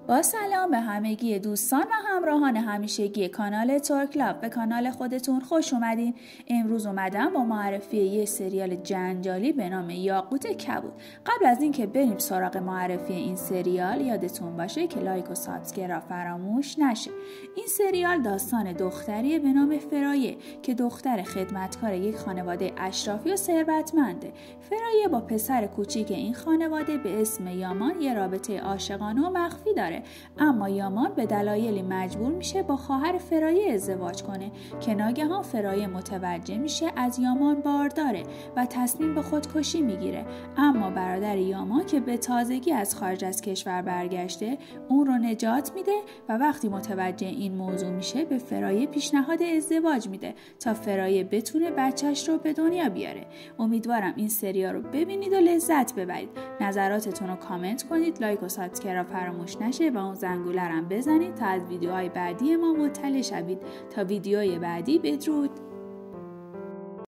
با سلام به همگی دوستان و همراهان همیشگی کانال ترک لاو. به کانال خودتون خوش اومدین. امروز اومدم با معرفی یه سریال جنجالی به نام یاقوت کبود. قبل از اینکه بریم سراغ معرفی این سریال، یادتون باشه که لایک و سابسکرایب فراموش نشه. این سریال داستان دختری به نام فرایه که دختر خدمتکار یک خانواده اشرافی و ثروتمنده. فرایه با پسر کوچیک این خانواده به اسم یامان یه رابطه عاشقانه و مخفی داره، اما یامان به دلایلی مجبور میشه با خواهر فرایه ازدواج کنه که ناگهان فرایه متوجه میشه از یامان بارداره و تصمیم به خودکشی میگیره. اما برادر یامان که به تازگی از خارج از کشور برگشته اون رو نجات میده و وقتی متوجه این موضوع میشه به فرایه پیشنهاد ازدواج میده تا فرایه بتونه بچهش رو به دنیا بیاره. امیدوارم این سریال رو ببینید و لذت ببرید. نظراتتون رو کامنت کنید، لایک و سابسکرایب فراموش نشه و اون زنگوله رو هم بزنید تا از ویدیوهای بعدی ما مطلع شوید. تا ویدیوهای بعدی، بدرود.